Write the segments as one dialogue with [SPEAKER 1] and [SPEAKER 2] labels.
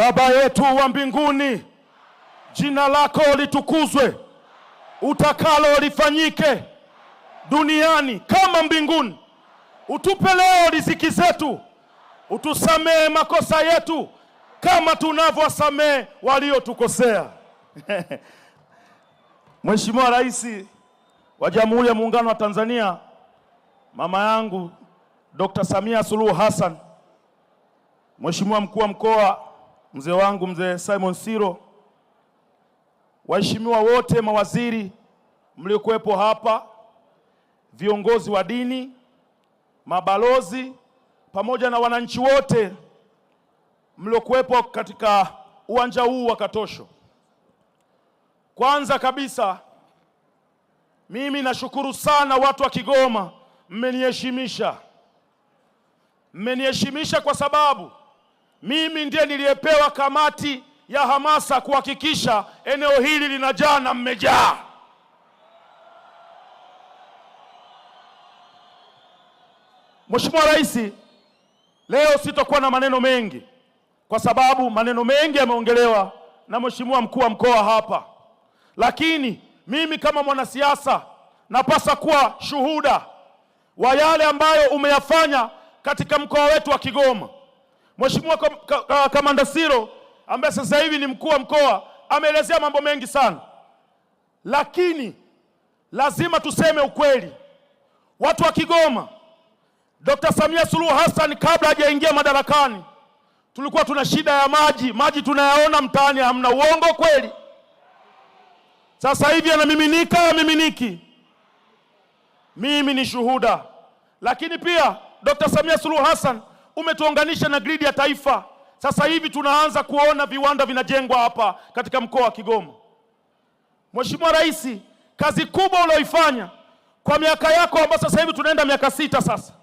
[SPEAKER 1] Baba yetu wa mbinguni, jina lako litukuzwe, utakalo lifanyike duniani kama mbinguni. Utupe leo riziki zetu, utusamee makosa yetu kama tunavyowasamee waliotukosea. Mheshimiwa Rais wa Jamhuri ya Muungano wa Tanzania, mama yangu Dr. Samia Suluhu Hassan, Mheshimiwa Mkuu wa Mkoa, mzee wangu mzee Simon Siro, waheshimiwa wote mawaziri mliokuwepo hapa, viongozi wa dini, mabalozi pamoja na wananchi wote mliokuwepo katika uwanja huu wa Katosho. Kwanza kabisa mimi nashukuru sana watu wa Kigoma, mmeniheshimisha. Mmeniheshimisha kwa sababu mimi ndiye niliyepewa kamati ya hamasa kuhakikisha eneo hili linajaa na mmejaa. Mheshimiwa Rais, leo sitakuwa na maneno mengi kwa sababu maneno mengi yameongelewa na Mheshimiwa Mkuu wa Mkoa hapa. Lakini mimi kama mwanasiasa napasa kuwa shuhuda wa yale ambayo umeyafanya katika mkoa wetu wa Kigoma. Mheshimiwa Kamanda Siro ambaye sasa hivi ni mkuu wa mkoa ameelezea mambo mengi sana, lakini lazima tuseme ukweli. Watu wa Kigoma, Dr. Samia Suluhu Hassan kabla hajaingia madarakani tulikuwa tuna shida ya maji. Maji tunayaona mtaani, hamna. Uongo kweli? Sasa hivi yanamiminika, miminiki. Mimi ni shuhuda. Lakini pia Dr. Samia Suluhu Hassan umetuunganisha na gridi ya taifa. Sasa hivi tunaanza kuona viwanda vinajengwa hapa katika mkoa wa Kigoma. Mheshimiwa Rais, kazi kubwa ulioifanya kwa miaka yako ambayo sasa hivi tunaenda miaka 6 sasa,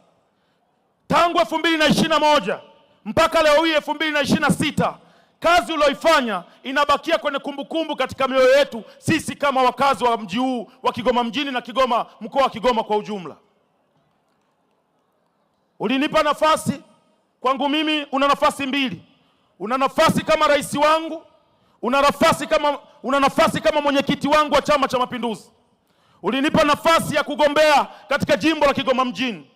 [SPEAKER 1] tangu 2021 mpaka leo hii 2026, kazi ulioifanya inabakia kwenye kumbukumbu katika mioyo yetu sisi kama wakazi wa mji huu wa Kigoma mjini na Kigoma, mkoa wa Kigoma kwa ujumla. Ulinipa nafasi, kwangu mimi una nafasi mbili. Una nafasi kama rais wangu, una nafasi kama mwenyekiti wangu wa Chama cha Mapinduzi. Ulinipa nafasi ya kugombea katika jimbo la Kigoma mjini.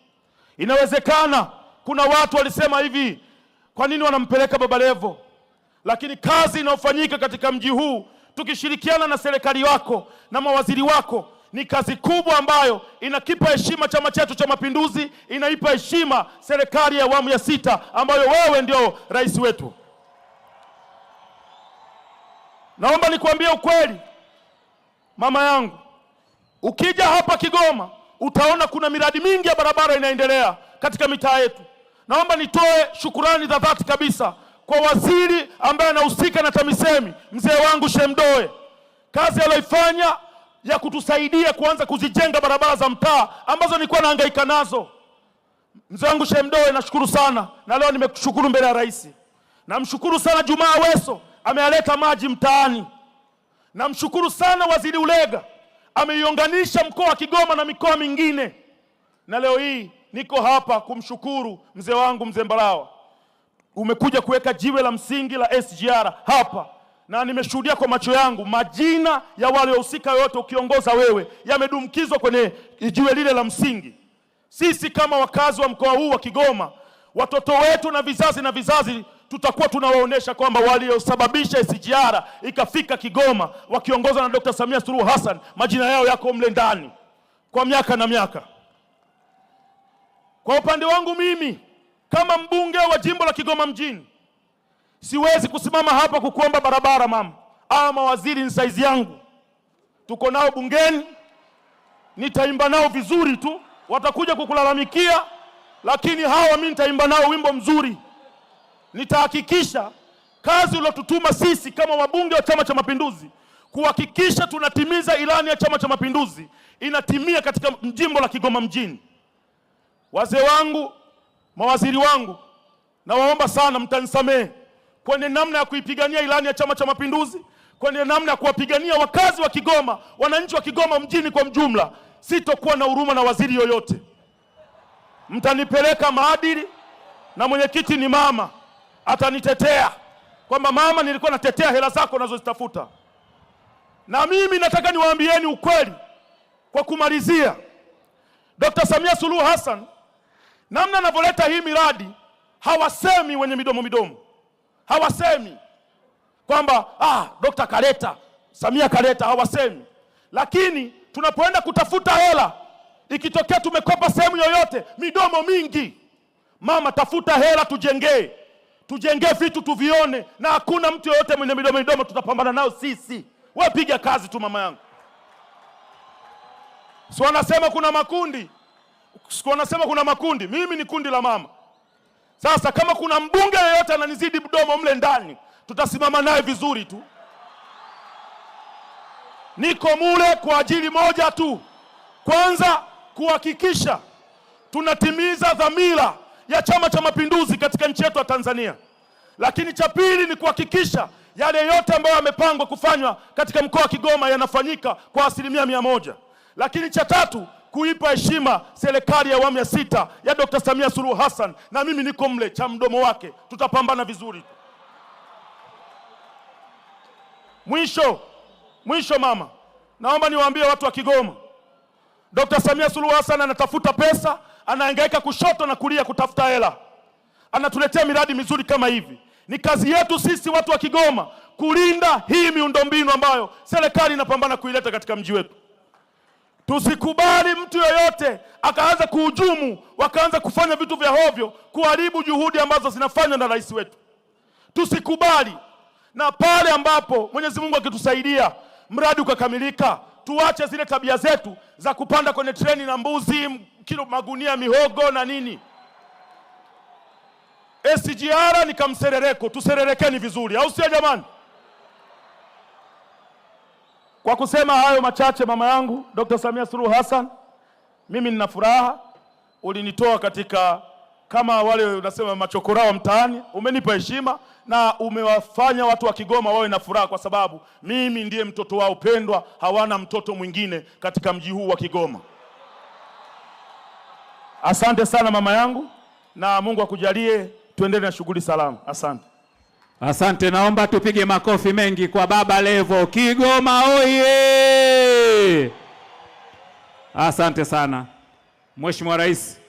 [SPEAKER 1] Inawezekana kuna watu walisema hivi, kwa nini wanampeleka Baba Levo? Lakini kazi inayofanyika katika mji huu tukishirikiana na serikali yako na mawaziri wako ni kazi kubwa ambayo inakipa heshima chama chetu cha Mapinduzi, inaipa heshima serikali ya awamu ya 6 ambayo wewe ndio rais wetu. Naomba nikwambie ukweli, mama yangu, ukija hapa Kigoma utaona kuna miradi mingi ya barabara inaendelea katika mitaa yetu. Naomba nitoe shukurani za dhati kabisa kwa waziri ambaye anahusika na TAMISEMI, mzee wangu Shemdoe. Kazi aliyoifanya ya kutusaidia kuanza kuzijenga barabara za mtaa ambazo nilikuwa nahangaika nazo. Mzee wangu Shemdoe, nashukuru sana, na leo nimekushukuru mbele ya rais. Namshukuru sana Juma Aweso, amealeta maji mtaani. Namshukuru sana Waziri Ulega, ameiunganisha mkoa wa Kigoma na mikoa mingine. Na leo hii niko hapa kumshukuru mzee wangu mzee Mbarawa. Umekuja kuweka jiwe la msingi la SGR hapa, na nimeshuhudia kwa macho yangu majina ya wale wahusika wote ukiongoza wewe yamedumkizwa kwenye jiwe lile la msingi. Sisi kama wakazi wa mkoa huu wa Kigoma, watoto wetu na vizazi tutakuwa tunawaonesha kwamba waliosababisha SGR ikafika Kigoma wakiongozwa na Dr. Samia Suluhu Hassan majina yao yako mle ndani kwa miaka na miaka. Kwa upande wangu mimi kama mbunge wa jimbo la Kigoma mjini, siwezi kusimama hapa kukuomba barabara mama. Mawaziri ni saizi yangu, tuko nao bungeni, nitaimba nao vizuri tu, watakuja kukulalamikia, lakini hawa mimi nitaimba nao wimbo mzuri. Nitahakikisha kazi uliyotutuma sisi kama wabunge wa Chama cha Mapinduzi kuhakikisha tunatimiza ilani ya Chama cha Mapinduzi inatimia katika jimbo la Kigoma mjini. Wazee wangu, mawaziri wangu, nawaomba sana mtanisamehe kwenye namna ya kuipigania ilani ya Chama cha Mapinduzi, kwenye namna ya kuwapigania wakazi wa Kigoma, wananchi wa Kigoma mjini kwa mjumla. Sitokuwa na huruma na waziri yoyote. Mtanipeleka maadili, na mwenyekiti ni mama, atanitetea. kwamba mama, nilikuwa natetea hela zako unazozitafuta. Na mimi nataka niwaambieni ukweli kwa kumalizia. Dr. Samia Suluhu Hassan namna anavyoleta hii miradi, hawasemi wenye midomo midomo. Hawasemi kwamba Dr. kaleta, Samia kaleta, hawasemi. Lakini tunapoenda kutafuta hela, ikitokea tumekopa sehemu yoyote, midomo mingi. Mama, tafuta hela tujengee vitu tuvione, na hakuna mtu yoyote mwenye midomo midomo, tutapambana nao sisi. Wewe piga kazi tu mama yangu. Sio wanasema kuna makundi. Sio wanasema kuna makundi. Mimi ni kundi la mama. Sasa kama kuna mbunge yeyote ananizidi mdomo mle ndani, tutasimama naye vizuri tu. Niko mule kwa ajili moja tu. Kwanza, kuhakikisha tunatimiza dhamira ya Chama cha Mapinduzi katika nchi yetu ya Tanzania. Lakini cha pili ni kuhakikisha yale yote ambayo yamepangwa kufanywa katika mkoa wa Kigoma yanafanyika kwa 100%. Lakini cha tatu, kuipa heshima serikali ya awamu ya 6 ya Dr. Samia Suluhu Hassan, na mimi niko mle cha mdomo wake, tutapambana vizuri. Mwisho mama, naomba niwaambie watu wa Kigoma, Dr. Samia Suluhu Hassan anatafuta pesa, anahangaika kushoto na kulia kutafuta hela. Anatuletea miradi mizuri kama hivi. Ni kazi yetu sisi watu wa Kigoma kulinda hii miundombinu ambayo serikali inapambana kuileta katika mji wetu. Tusikubali mtu yoyote akaanza kuhujumu, wakaanza kufanya vitu vya hovyo, kuharibu juhudi ambazo zinafanywa na rais wetu. Tusikubali. Na pale ambapo Mwenyezi Mungu akitusaidia mradi ukakamilika, tuache zile tabia zetu za kupanda kwenye treni na mbuzi, kilo magunia mihogo na nini. SGR ni kamserereko, tusererekeni vizuri, au sio jamani? Kwa kusema hayo machache, mama yangu Dr. Samia Suluhu Hassan, mimi nina furaha. Ulinitoa katika kama wale unasema machokorao mtaani, umenipa heshima na umewafanya watu wa Kigoma wawe na furaha, kwa sababu mimi ndiye mtoto wao pendwa, hawana mtoto mwingine katika mji huu wa Kigoma. Asante sana mama yangu, na Mungu akujalie tuendelee na shughuli salama. Asante.
[SPEAKER 2] Asante, naomba tupige makofi mengi kwa Baba Levo. Kigoma oye! Asante sana Mheshimiwa Rais.